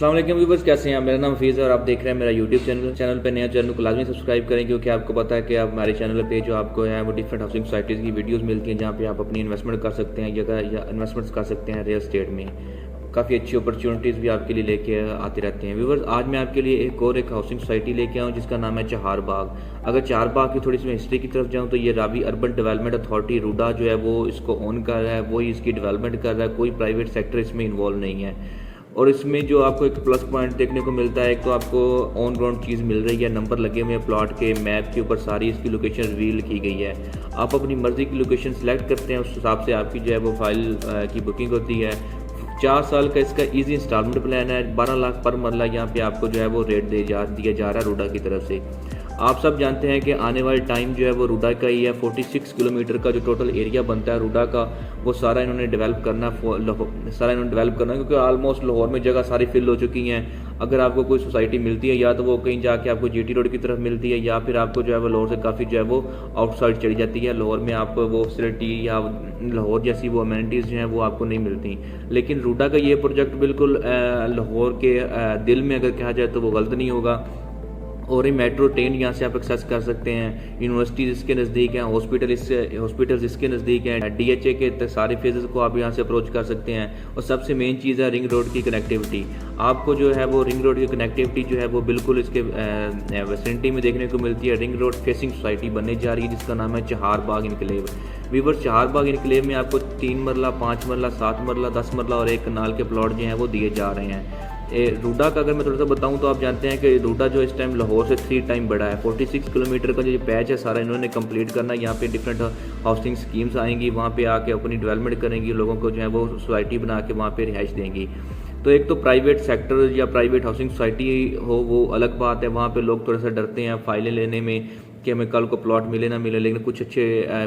अस्सलाम वालेकुम व्यूअर्स, कैसे हैं आप। मेरा नाम हफीज़ है और आप देख रहे हैं मेरा यूट्यूब चैनल पे नया चैनल को लाजमी सब्सक्राइब करें, क्योंकि आपको पता है कि आप हमारे चैनल पे जो आपको है वो डिफरेंट हाउसिंग सोसाइटीज़ की वीडियोस मिलती हैं, जहाँ पे आप अपनी इन्वेस्टमेंट कर सकते हैं या इन्वेस्टमेंट्स कर सकते हैं रियल स्टेट में। काफ़ी अच्छी अपॉर्चुनिटीज़ भी आपके लिए लेके आते रहते हैं। व्यूअर्स, आज मैं आपके लिए एक हाउसिंग सोसाइटी लेके आऊँ जिसका नाम है चहार बाग। अगर चहार बाग की थोड़ी सी मैं हिस्ट्री की तरफ जाऊँ तो ये Ravi urban development authority RUDA जो है वो इसको ओन कर रहा है, वही इसकी डेवलपमेंट कर रहा है, कोई प्राइवेट सेक्टर इसमें इन्वॉल्व नहीं है। और इसमें जो आपको एक प्लस पॉइंट देखने को मिलता है, एक तो आपको ऑन ग्राउंड चीज़ मिल रही है, नंबर लगे हुए हैं प्लॉट के, मैप के ऊपर सारी इसकी लोकेशन रिवील की गई है। आप अपनी मर्ज़ी की लोकेशन सेलेक्ट करते हैं, उस हिसाब से आपकी जो है वो फाइल की बुकिंग होती है। 4 साल का इसका इजी इंस्टॉलमेंट प्लान है। 12 लाख पर मरला यहाँ पे आपको जो है वो रेट दिया जा रहा है रूडा की तरफ से। आप सब जानते हैं कि आने वाले टाइम जो है वो रूडा का ही है। 46 किलोमीटर का जो टोटल एरिया बनता है रूडा का, वो सारा इन्होंने डेवलप करना क्योंकि ऑलमोस्ट लाहौर में जगह सारी फिल हो चुकी हैं। अगर आपको कोई सोसाइटी मिलती है या तो वो कहीं जाके आपको जीटी रोड की तरफ मिलती है, या फिर आपको जो है वो लाहौर से काफ़ी जो है वो आउटसाइड चली जाती है। लाहौर में आप वो फैसिलिटी या लाहौर जैसी वो अमेनिटीज़ जो हैं वो आपको नहीं मिलती। लेकिन रूडा का ये प्रोजेक्ट बिल्कुल लाहौर के दिल में अगर कहा जाए तो वो गलत नहीं होगा। और ये मेट्रो ट्रेन यहाँ से आप एक्सेस कर सकते हैं, यूनिवर्सिटीज़ इसके नज़दीक हैं, हॉस्पिटल्स इसके नज़दीक हैं, डीएचए के सारे फेजेस को आप यहाँ से अप्रोच कर सकते हैं। और सबसे मेन चीज़ है रिंग रोड की कनेक्टिविटी। आपको जो है वो रिंग रोड की कनेक्टिविटी जो है वो बिल्कुल इसके वेसिनिटी में देखने को मिलती है। रिंग रोड फेसिंग सोसाइटी बनने जा रही है जिसका नाम है चहार बाग इनक्लेव। वीवर्स, चहार बाग इनक्लेव में आपको 3 मरला, 5 मरला, 7 मरला, 10 मरला और 1 कनाल के प्लॉट जो हैं वो दिए जा रहे हैं। रूडा का अगर मैं थोड़ा सा बताऊं तो आप जानते हैं कि रूडा जो इस टाइम लाहौर से 3 टाइम बड़ा है। 46 किलोमीटर का जो पैच है सारा इन्होंने कंप्लीट करना है। यहाँ पे डिफरेंट हाउसिंग स्कीम्स आएंगी, वहाँ पे आके अपनी डेवलपमेंट करेंगी, लोगों को जो है वो सोसाइटी बना के वहाँ पे रिहाइश देंगी। तो एक तो प्राइवेट सेक्टर या प्राइवेट हाउसिंग सोसाइटी हो वो अलग बात है, वहाँ पे लोग थोड़ा सा डरते हैं फाइलें लेने में कि हमें कल को प्लॉट मिले ना मिले। लेकिन कुछ अच्छे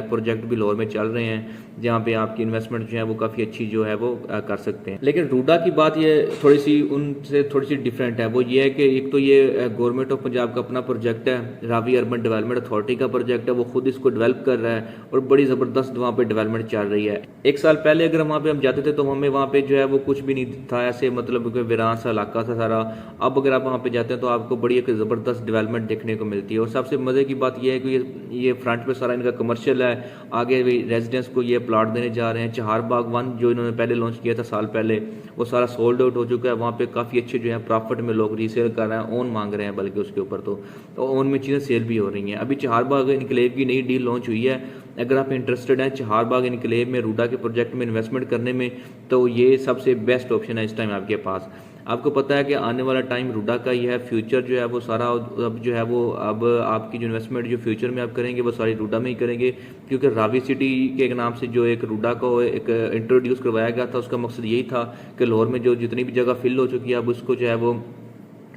प्रोजेक्ट भी लाहौर में चल रहे हैं जहाँ पे आपकी इन्वेस्टमेंट जो है वो काफ़ी अच्छी जो है वो कर सकते हैं। लेकिन रूडा की बात ये थोड़ी सी उनसे थोड़ी सी डिफरेंट है। वो ये है कि एक तो ये गवर्नमेंट ऑफ पंजाब का अपना प्रोजेक्ट है, रावी अर्बन डेवलपमेंट अथॉरिटी का प्रोजेक्ट है, वो खुद इसको डेवलप कर रहा है और बड़ी ज़बरदस्त वहाँ पर डेवलपमेंट चल रही है। 1 साल पहले अगर वहाँ पर हम जाते थे तो हमें वहाँ पर जो है वो कुछ भी नहीं था, ऐसे मतलब वीरान सा इलाका था सारा। अब अगर आप वहाँ पर जाते हैं तो आपको बड़ी एक ज़बरदस्त डेवलपमेंट देखने को मिलती है। और सबसे मज़े की बात यह है कि ये फ्रंट पे सारा इनका कमर्शियल है, आगे भी रेजिडेंस को ये प्लॉट देने जा रहे हैं। चहार बाग 1 जो इन्होंने पहले लॉन्च किया था साल पहले, वो सारा सोल्ड आउट हो चुका है। वहाँ पे काफ़ी अच्छे जो है प्रॉफिट में लोग रीसेल कर रहे हैं, ओन मांग रहे हैं, बल्कि उसके ऊपर तो ओन में चीज़ें सेल भी हो रही हैं। अभी चहार बाग इनक्लेव की नई डील लॉन्च हुई है। अगर आप इंटरेस्टेड हैं चहार बाग इनक्लेव में रूडा के प्रोजेक्ट में इन्वेस्टमेंट करने में, तो ये सबसे बेस्ट ऑप्शन है इस टाइम आपके पास। आपको पता है कि आने वाला टाइम रूडा का ही है, फ्यूचर जो है वो सारा अब जो है वो अब आपकी जो इन्वेस्टमेंट जो फ्यूचर में आप करेंगे वो सारी रूडा में ही करेंगे। क्योंकि रावी सिटी के नाम से जो एक रूडा को एक इंट्रोड्यूस करवाया गया था, उसका मकसद यही था कि लाहौर में जो जितनी भी जगह फिल हो चुकी है अब उसको जो है वो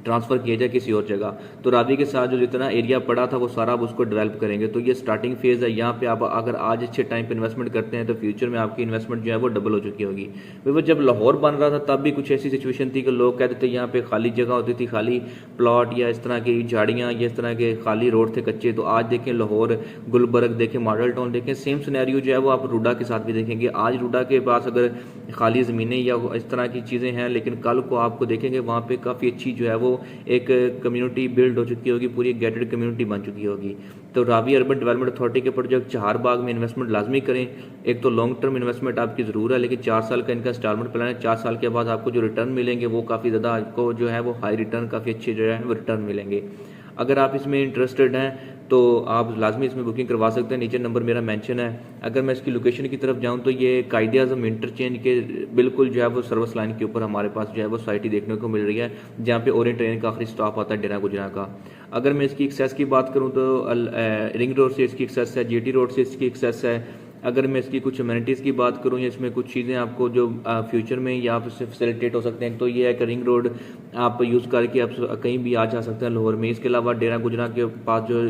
ट्रांसफ़र किया जाए किसी और जगह। तो रावी के साथ जो जितना एरिया पड़ा था वो सारा अब उसको डेवलप करेंगे। तो ये स्टार्टिंग फेज़ है। यहाँ पे आप अगर आज अच्छे टाइम पे इन्वेस्टमेंट करते हैं तो फ्यूचर में आपकी इन्वेस्टमेंट जो है वो डबल हो चुकी होगी। वो जब लाहौर बन रहा था तब भी कुछ ऐसी सिचुएशन थी कि लोग कहते थे यहाँ पे खाली जगह होती थी, खाली प्लॉट या इस तरह की झाड़ियाँ या इस तरह के खाली रोड थे कच्चे। तो आज देखें लाहौर, गुलबर्ग देखें, मॉडल टाउन देखें, सेम सिनेरियो जो है वो आप रूडा के साथ भी देखेंगे। आज रूडा के पास अगर खाली ज़मीनें या इस तरह की चीज़ें हैं, लेकिन कल को आपको देखेंगे वहाँ पे काफ़ी अच्छी जो है वो एक कम्युनिटी बिल्ड हो चुकी होगी, पूरी गेटेड कम्युनिटी बन चुकी होगी। तो रावी अर्बन डेवलपमेंट अथॉरिटी के प्रोजेक्ट चहार बाग में इन्वेस्टमेंट लाजमी करें। एक तो लॉन्ग टर्म इन्वेस्टमेंट आपकी ज़रूर है, लेकिन 4 साल का इनका इंस्टॉलमेंट प्लान है। 4 साल के बाद आपको जो रिटर्न मिलेंगे वो काफ़ी ज़्यादा आपको जो है वो हाई रिटर्न, काफ़ी अच्छे जो है वो रिटर्न मिलेंगे। अगर आप इसमें इंटरेस्टेड हैं तो आप लाजमी इसमें बुकिंग करवा सकते हैं। नीचे नंबर मेरा मेंशन है। अगर मैं इसकी लोकेशन की तरफ जाऊं तो ये कायदे-ए-आज़म इंटरचेंज के बिल्कुल जो है वो सर्विस लाइन के ऊपर हमारे पास जो है वो सोसाइटी देखने को मिल रही है, जहाँ पे ओरिएंट ट्रेन का आखिरी स्टॉप आता है डेरा गुजरा का। अगर मैं इसकी एक्सेस की बात करूँ तो रिंग रोड से इसकी एक्सेस है, जीटी रोड से इसकी एक्सेस है। अगर मैं इसकी कुछ अमेनिटीज़ की बात करूँ या इसमें कुछ चीज़ें आपको जो फ्यूचर में या आपसे फैसिलिटेट हो सकते हैं, तो ये है कि रिंग रोड आप यूज़ करके आप कहीं भी आ जा सकते हैं लाहौर में। इसके अलावा डेरा गुजरा के पास जो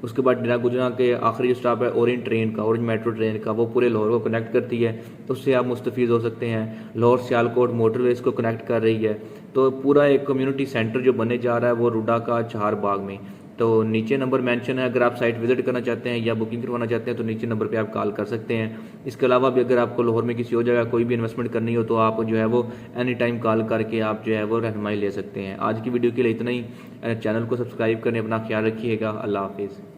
उसके बाद डेरा गुजरा के आखिरी जो स्टॉप है ओरिएंट ट्रेन का, ओरिएंट मेट्रो ट्रेन का, वो पूरे लाहौर को कनेक्ट करती है, तो उससे आप मुस्तफ़ीज़ हो सकते हैं। लाहौर सियालकोट मोटरवेज को कनेक्ट कर रही है। तो पूरा एक कम्युनिटी सेंटर जो बनने जा रहा है वो रूडा का चहार बाग में। तो नीचे नंबर मेंशन है, अगर आप साइट विजिट करना चाहते हैं या बुकिंग करवाना चाहते हैं तो नीचे नंबर पे आप कॉल कर सकते हैं। इसके अलावा भी अगर आपको लाहौर में किसी और जगह कोई भी इन्वेस्टमेंट करनी हो तो आप जो है वो एनी टाइम कॉल करके आप जो है वो रहनुमाई ले सकते हैं। आज की वीडियो के लिए इतना ही। चैनल को सब्सक्राइब करें, अपना ख्याल रखिएगा। अल्लाह हाफिज़।